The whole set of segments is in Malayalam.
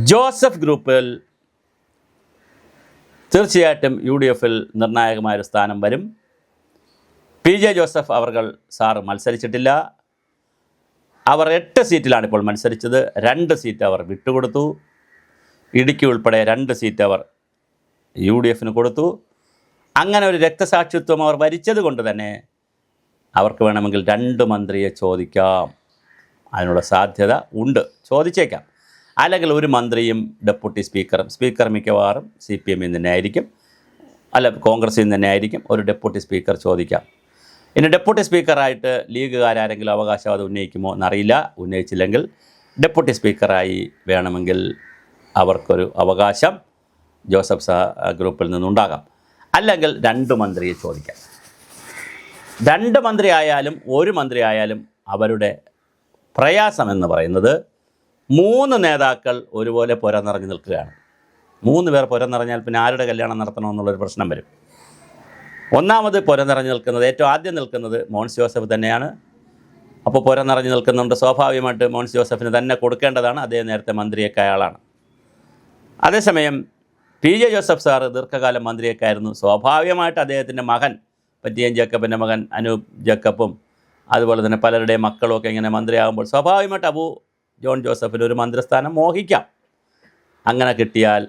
ജോസഫ് ഗ്രൂപ്പിൽ തീർച്ചയായിട്ടും UDF-ൽ നിർണായകമായൊരു സ്ഥാനം വരും. PJ ജോസഫ് അവർകൾ സാറ് മത്സരിച്ചിട്ടില്ല. അവർ 8 സീറ്റിലാണ് ഇപ്പോൾ മത്സരിച്ചത്. 2 സീറ്റ് അവർ വിട്ടുകൊടുത്തു. ഇടുക്കി ഉൾപ്പെടെ 2 സീറ്റ് അവർ UDF-ന് കൊടുത്തു. അങ്ങനെ ഒരു രക്തസാക്ഷിത്വം അവർ വരിച്ചത് കൊണ്ട് തന്നെ അവർക്ക് വേണമെങ്കിൽ 2 മന്ത്രിയെ ചോദിക്കാം. അതിനുള്ള സാധ്യത ഉണ്ട്, ചോദിച്ചേക്കാം. അല്ലെങ്കിൽ ഒരു മന്ത്രിയും ഡെപ്യൂട്ടി സ്പീക്കർ മിക്കവാറും CPM-ൽ തന്നെ ആയിരിക്കും, അല്ല കോൺഗ്രസിൽ നിന്ന് തന്നെ ആയിരിക്കും. ഒരു ഡെപ്യൂട്ടി സ്പീക്കർ ചോദിക്കാം. ഇനി ഡെപ്യൂട്ടി സ്പീക്കറായിട്ട് ലീഗുകാരെങ്കിലും അവകാശവാദം ഉന്നയിക്കുമോ എന്നറിയില്ല. ഉന്നയിച്ചില്ലെങ്കിൽ ഡെപ്യൂട്ടി സ്പീക്കറായി വേണമെങ്കിൽ അവർക്കൊരു അവകാശം ജോസഫ് ഗ്രൂപ്പിൽ നിന്നുണ്ടാകാം. അല്ലെങ്കിൽ 2 മന്ത്രിയെ ചോദിക്കാം. 2 മന്ത്രി ആയാലും ഒരു മന്ത്രി ആയാലും അവരുടെ പ്രയാസമെന്ന് പറയുന്നത് 3 നേതാക്കൾ ഒരുപോലെ പുര നിറഞ്ഞു നിൽക്കുകയാണ്. 3 പേർ പുര നിറഞ്ഞാൽ പിന്നെ ആരുടെ കല്യാണം നടത്തണമെന്നുള്ളൊരു പ്രശ്നം വരും. ഒന്നാമത് പുര നിറഞ്ഞു നിൽക്കുന്നത്, ഏറ്റവും ആദ്യം നിൽക്കുന്നത് മോൻസ് ജോസഫ് തന്നെയാണ്. അപ്പോൾ പുര നിറഞ്ഞു നിൽക്കുന്നുണ്ട്, സ്വാഭാവികമായിട്ട് മോൻസ് ജോസഫിന് തന്നെ കൊടുക്കേണ്ടതാണ്. അദ്ദേഹം നേരത്തെ മന്ത്രിയൊക്കെ ആളാണ്. അതേസമയം PJ ജോസഫ് സാറ് ദീർഘകാലം മന്ത്രിയൊക്കെ ആയിരുന്നു. സ്വാഭാവികമായിട്ട് അദ്ദേഹത്തിൻ്റെ മകൻ പറ്റിയൻ ജേക്കബിൻ്റെ മകൻ അനൂപ് ജേക്കബും അതുപോലെ തന്നെ പലരുടെയും മക്കളുമൊക്കെ ഇങ്ങനെ മന്ത്രിയാകുമ്പോൾ സ്വാഭാവികമായിട്ട് അബു ജോൺ ജോസഫിന് ഒരു മന്ത്രിസ്ഥാനം മോഹിക്കാം. അങ്ങനെ കിട്ടിയാൽ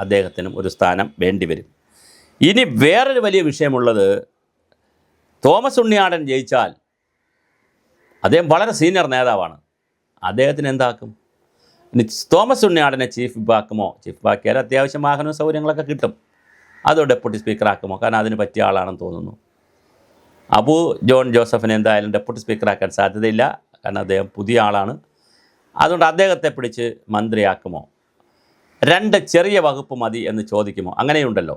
അദ്ദേഹത്തിനും ഒരു സ്ഥാനം വേണ്ടിവരും. ഇനി വേറൊരു വലിയ വിഷയമുള്ളത്, തോമസ് ഉണ്ണിയാടൻ ജയിച്ചാൽ അദ്ദേഹം വളരെ സീനിയർ നേതാവാണ്. അദ്ദേഹത്തിന് എന്താക്കും? ഇനി തോമസ് ഉണ്ണിയാടനെ ചീഫ് വിപ്പാക്കുമോ? ചീഫ് വിപ്പാക്കിയാൽ അത്യാവശ്യം വാഹനവും സൗകര്യങ്ങളൊക്കെ കിട്ടും. അതോ ഡെപ്യൂട്ടി സ്പീക്കറാക്കുമോ? കാരണം അതിന് പറ്റിയ ആളാണെന്ന് തോന്നുന്നു. അബു ജോൺ ജോസഫിനെ എന്തായാലും ഡെപ്യൂട്ടി സ്പീക്കറാക്കാൻ സാധ്യതയില്ല, കാരണം അദ്ദേഹം പുതിയ ആളാണ്. അതുകൊണ്ട് അദ്ദേഹത്തെ പിടിച്ച് മന്ത്രിയാക്കുമോ? 2 ചെറിയ വകുപ്പ് മതി എന്ന് ചോദിക്കുമോ? അങ്ങനെയുണ്ടല്ലോ,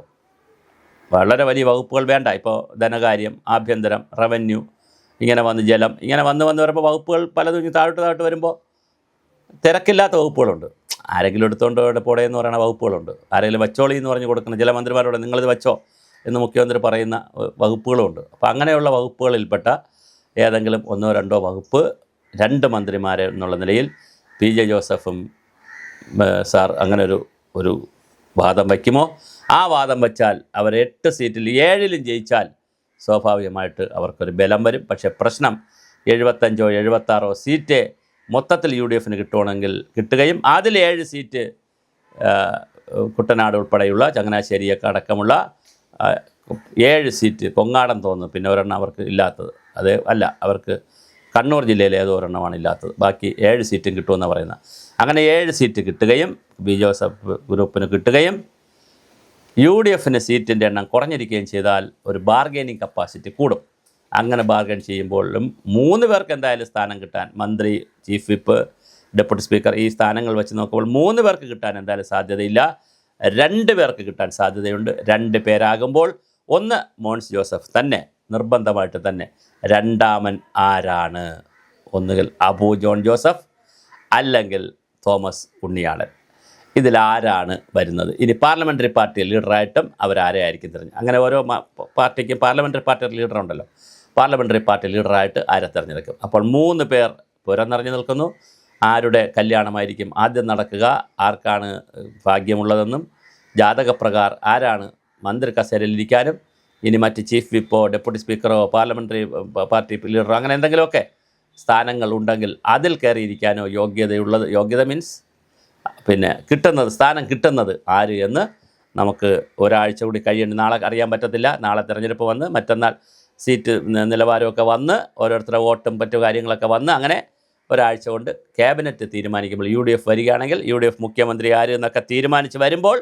വളരെ വലിയ വകുപ്പുകൾ വേണ്ട. ഇപ്പോൾ ധനകാര്യം, ആഭ്യന്തരം, റവന്യൂ, ഇങ്ങനെ വന്ന് ജലം, ഇങ്ങനെ വന്ന് വരുമ്പോൾ വകുപ്പുകൾ പലതും താഴോട്ട് വരുമ്പോൾ തിരക്കില്ലാത്ത വകുപ്പുകളുണ്ട്. ആരെങ്കിലും എടുത്തുകൊണ്ട് പോടേന്ന് പറയുന്ന വകുപ്പുകളുണ്ട്. ആരെങ്കിലും വച്ചോളി എന്ന് പറഞ്ഞ് കൊടുക്കുന്ന ചില മന്ത്രിമാരോട് നിങ്ങളിത് വച്ചോ എന്ന് മുഖ്യമന്ത്രി പറയുന്ന വകുപ്പുകളുമുണ്ട്. അപ്പോൾ അങ്ങനെയുള്ള വകുപ്പുകളിൽപ്പെട്ട ഏതെങ്കിലും 1-2 വകുപ്പ് 2 മന്ത്രിമാരെ എന്നുള്ള നിലയിൽ PJ ജോസഫും സാർ അങ്ങനെ ഒരു വാദം വയ്ക്കുമോ? ആ വാദം വച്ചാൽ അവർ 8 സീറ്റിൽ 7-ലും ജയിച്ചാൽ സ്വാഭാവികമായിട്ട് അവർക്കൊരു ബലം വരും. പക്ഷേ പ്രശ്നം 75 76 സീറ്റ് മൊത്തത്തിൽ UDF-ന് കിട്ടുകയും അതിൽ 7 സീറ്റ് കുട്ടനാട് ഉൾപ്പെടെയുള്ള ചങ്ങനാശ്ശേരിയൊക്കെ അടക്കമുള്ള 7 സീറ്റ് കൊങ്ങാടൻ തോന്നുന്നു, പിന്നെ ഒരെണ്ണം അവർക്ക് ഇല്ലാത്തത്. അത് അല്ല, അവർക്ക് കണ്ണൂർ ജില്ലയിലെ ഏതോ ഒരെണ്ണമാണ് ഇല്ലാത്തത്. ബാക്കി 7 സീറ്റും കിട്ടുമെന്നാണ് പറയുന്നത്. അങ്ങനെ 7 സീറ്റ് കിട്ടുകയും ജോസഫ് ഗ്രൂപ്പിന് കിട്ടുകയും UDF-ന് സീറ്റിൻ്റെ എണ്ണം കുറഞ്ഞിരിക്കുകയും ചെയ്താൽ ഒരു ബാർഗൈനിങ് കപ്പാസിറ്റി കൂടും. അങ്ങനെ ബാർഗൈൻ ചെയ്യുമ്പോഴും 3 പേർക്ക് എന്തായാലും സ്ഥാനം കിട്ടാൻ, മന്ത്രി, ചീഫ് വിപ്പ്, ഡെപ്യൂട്ടി സ്പീക്കർ, ഈ സ്ഥാനങ്ങൾ വെച്ച് നോക്കുമ്പോൾ 3 പേർക്ക് കിട്ടാൻ എന്തായാലും സാധ്യതയില്ല. 2 പേർക്ക് കിട്ടാൻ സാധ്യതയുണ്ട്. 2 പേരാകുമ്പോൾ ഒന്ന് മോൻസ് ജോസഫ് തന്നെ, നിർബന്ധമായിട്ട് തന്നെ. രണ്ടാമൻ ആരാണ്? ഒന്നുകിൽ അബു ജോൺ ജോസഫ് അല്ലെങ്കിൽ തോമസ് ഉണ്ണിയാടൻ. ഇതിലാരാണ് വരുന്നത്? ഇനി പാർലമെൻ്ററി പാർട്ടി ലീഡറായിട്ടും അവരാരെയായിരിക്കും തിരഞ്ഞെടുക്കുക? അങ്ങനെ ഓരോ പാർട്ടിക്കും പാർലമെൻ്ററി പാർട്ടി ലീഡറുണ്ടല്ലോ. പാർലമെൻ്ററി പാർട്ടി ലീഡറായിട്ട് ആരെ തിരഞ്ഞെടുക്കും? അപ്പോൾ 3 പേർ പുര നിറഞ്ഞു നിൽക്കുന്നു. ആരുടെ കല്യാണമായിരിക്കും ആദ്യം നടക്കുക, ആർക്കാണ് ഭാഗ്യമുള്ളതെന്നും ജാതകപ്രകാരം ആരാണ് മന്ത്രി കസേരയിലിരിക്കാനും, ഇനി മറ്റ് ചീഫ് വിപ്പോ ഡെപ്യൂട്ടി സ്പീക്കറോ പാർലമെൻ്ററി പാർട്ടി ലീഡറോ അങ്ങനെ എന്തെങ്കിലുമൊക്കെ സ്ഥാനങ്ങൾ ഉണ്ടെങ്കിൽ അതിൽ കയറിയിരിക്കാനോ യോഗ്യത മീൻസ് പിന്നെ സ്ഥാനം കിട്ടുന്നത് ആര് എന്ന് നമുക്ക് ഒരാഴ്ച കൂടി കഴിയേണ്ടി, നാളെ അറിയാൻ പറ്റത്തില്ല. നാളെ തിരഞ്ഞെടുപ്പ് വന്ന് മറ്റന്നാൾ സീറ്റ് നിലവാരമൊക്കെ വന്ന് ഓരോരുത്തരുടെ വോട്ടും മറ്റു കാര്യങ്ങളൊക്കെ വന്ന് അങ്ങനെ ഒരാഴ്ച കൊണ്ട് ക്യാബിനറ്റ് തീരുമാനിക്കുമ്പോൾ UDF വരികയാണെങ്കിൽ UDF മുഖ്യമന്ത്രി ആര് എന്നൊക്കെ തീരുമാനിച്ച് വരുമ്പോൾ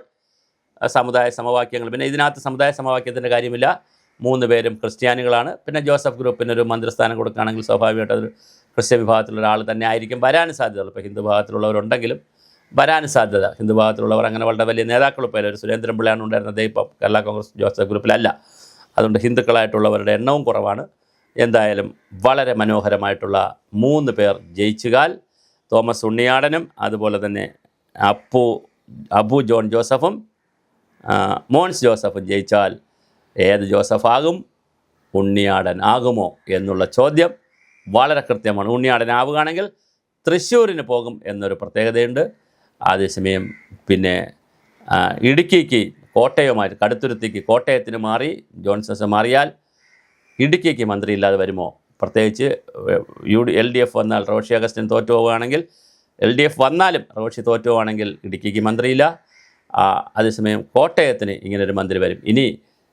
സമുദായ സമവാക്യങ്ങൾ, പിന്നെ ഇതിനകത്ത് സമുദായ സമവാക്യത്തിൻ്റെ കാര്യമില്ല. 3 പേരും ക്രിസ്ത്യാനികളാണ്. പിന്നെ ജോസഫ് ഗ്രൂപ്പിനൊരു മന്ത്രിസ്ഥാനം കൊടുക്കുകയാണെങ്കിൽ സ്വാഭാവികമായിട്ട് അതൊരു ക്രിസ്ത്യൻ വിഭാഗത്തിലുള്ള ഒരാൾ തന്നെ ആയിരിക്കും വരാൻ സാധ്യതയുള്ളൂ. ഇപ്പോൾ ഹിന്ദു വിഭാഗത്തിലുള്ളവരുണ്ടെങ്കിലും വരാൻ സാധ്യത, ഹിന്ദു വിഭാഗത്തിലുള്ളവർ അങ്ങനെ വളരെ വലിയ നേതാക്കളിപ്പോൾ ഒരു സുരേന്ദ്രൻ പിള്ളയാണ് ഉണ്ടായിരുന്നത്. ഇപ്പോൾ കേരള കോൺഗ്രസ് ജോസഫ് ഗ്രൂപ്പിലല്ല. അതുകൊണ്ട് ഹിന്ദുക്കളായിട്ടുള്ളവരുടെ എണ്ണവും കുറവാണ്. എന്തായാലും വളരെ മനോഹരമായിട്ടുള്ള 3 പേർ ജയിച്ചാൽ തോമസ് ഉണ്ണിയാടനും അതുപോലെ തന്നെ അബു ജോൺ ജോസഫും മോൻസ് ജോസഫും ജയിച്ചാൽ ഏത് ജോസഫാകും? ഉണ്ണിയാടൻ ആകുമോ എന്നുള്ള ചോദ്യം വളരെ കൃത്യമാണ്. ഉണ്ണിയാടൻ ആവുകയാണെങ്കിൽ തൃശ്ശൂരിന് പോകും എന്നൊരു പ്രത്യേകതയുണ്ട്. അതേസമയം പിന്നെ ഇടുക്കിക്ക് കോട്ടയവുമായിട്ട് കടുത്തുരുത്തിക്ക് കോട്ടയത്തിന് മാറി ജോൺസൺ മാറിയാൽ ഇടുക്കിക്ക് മന്ത്രിയില്ലാതെ വരുമോ? പ്രത്യേകിച്ച് LDF വന്നാൽ റോഷി അഗസ്റ്റിൻ തോറ്റു പോവുകയാണെങ്കിൽ, LDF വന്നാലും റോഷി തോറ്റു പോവുകയാണെങ്കിൽ ഇടുക്കിക്ക് മന്ത്രിയില്ല. അതേസമയം കോട്ടയത്തിന് ഇങ്ങനൊരു മന്ത്രി വരും. ഇനി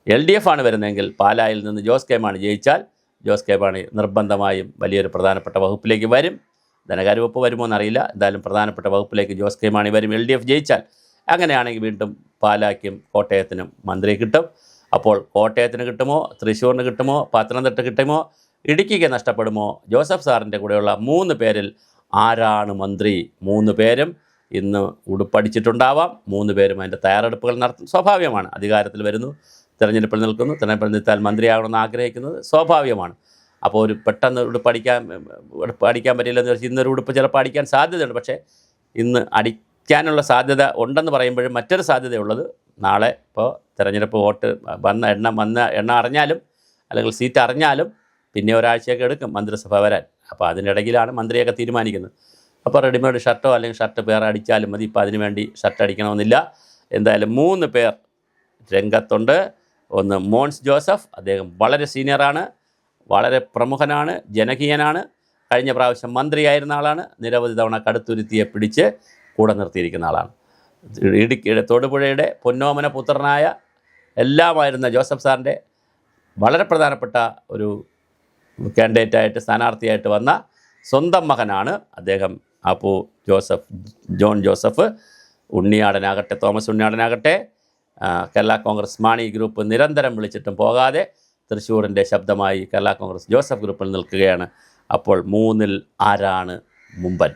LDF ആണ് വരുന്നതെങ്കിൽ പാലായിൽ നിന്ന് ജോസ് കെ മാണി ജയിച്ചാൽ ജോസ് കെ മാണി നിർബന്ധമായും വലിയൊരു പ്രധാനപ്പെട്ട വകുപ്പിലേക്ക് വരും. ധനകാര്യ വകുപ്പ് വരുമോ എന്നറിയില്ല. എന്തായാലും പ്രധാനപ്പെട്ട വകുപ്പിലേക്ക് ജോസ് കെ മാണി വരും LDF ജയിച്ചാൽ. അങ്ങനെയാണെങ്കിൽ വീണ്ടും പാലായ്ക്കും കോട്ടയത്തിനും മന്ത്രി കിട്ടും. അപ്പോൾ കോട്ടയത്തിന് കിട്ടുമോ, തൃശ്ശൂരിന് കിട്ടുമോ, പത്തനംതിട്ട കിട്ടുമോ, ഇടുക്കിക്ക് നഷ്ടപ്പെടുമോ? ജോസഫ് സാറിൻ്റെ കൂടെയുള്ള 3 പേരിൽ ആരാണ് മന്ത്രി? 3 പേരും ഇന്ന് ഉടുപ്പടിച്ചിട്ടുണ്ടാവാം. 3 പേരും അതിൻ്റെ തയ്യാറെടുപ്പുകൾ നടത്തും. സ്വാഭാവികമാണ്. അധികാരത്തിൽ വരുന്നു, തിരഞ്ഞെടുപ്പിൽ നിൽക്കുന്നു, തിരഞ്ഞെടുപ്പിൽ നിൽത്താൽ മന്ത്രിയാകണമെന്ന് ആഗ്രഹിക്കുന്നത് സ്വാഭാവികമാണ്. അപ്പോൾ ഒരു പെട്ടെന്ന് അടിക്കാൻ പറ്റില്ലെന്ന് വെച്ചാൽ ഇന്നൊരു ഉടുപ്പ് ചിലപ്പോൾ അടിക്കാൻ സാധ്യതയുണ്ട്. പക്ഷേ ഇന്ന് അടിക്കാനുള്ള സാധ്യത ഉണ്ടെന്ന് പറയുമ്പോഴും മറ്റൊരു സാധ്യതയുള്ളത് നാളെ ഇപ്പോൾ തിരഞ്ഞെടുപ്പ് വോട്ട് എണ്ണ അറിഞ്ഞാലും അല്ലെങ്കിൽ സീറ്റ് അറിഞ്ഞാലും പിന്നെ ഒരാഴ്ചയൊക്കെ എടുക്കും മന്ത്രിസഭ വരാൻ. അപ്പോൾ അതിനിടയിലാണ് മന്ത്രിയൊക്കെ തീരുമാനിക്കുന്നത്. അപ്പോൾ റെഡിമെയ്ഡ് ഷർട്ടോ അല്ലെങ്കിൽ ഷർട്ട് വേറെ അടിച്ചാലും മതി. ഇപ്പോൾ അതിനു വേണ്ടി ഷർട്ട് അടിക്കണമെന്നില്ല. എന്തായാലും 3 പേർ രംഗത്തുണ്ട്. ഒന്ന് മോൻസ് ജോസഫ്, അദ്ദേഹം വളരെ സീനിയറാണ്, വളരെ പ്രമുഖനാണ്, ജനകീയനാണ്, കഴിഞ്ഞ പ്രാവശ്യം മന്ത്രിയായിരുന്ന ആളാണ്, നിരവധി തവണ കടുത്തുരുത്തിയെ പിടിച്ച് കൂടെ നിർത്തിയിരിക്കുന്ന ആളാണ്. ഇടുക്കിയുടെ തൊടുപുഴയുടെ പൊന്നോമന പുത്രനായ എല്ലാമായിരുന്ന ജോസഫ് സാറിൻ്റെ വളരെ പ്രധാനപ്പെട്ട ഒരു കാൻഡിഡേറ്റായിട്ട് സ്ഥാനാർത്ഥിയായിട്ട് വന്ന സ്വന്തം മകനാണ് അദ്ദേഹം. അപ്പോൾ ജോൺ ജോസഫ് ഉണ്ണിയാടനാകട്ടെ, തോമസ് ഉണ്ണിയാടനാകട്ടെ, കേരള കോൺഗ്രസ് മാണി ഗ്രൂപ്പ് നിരന്തരം വിളിച്ചിട്ടും പോകാതെ തൃശ്ശൂരിൻ്റെ ശബ്ദമായി കേരള കോൺഗ്രസ് ജോസഫ് ഗ്രൂപ്പിൽ നിൽക്കുകയാണ്. അപ്പോൾ 3-ൽ ആരാണ് മുമ്പൻ?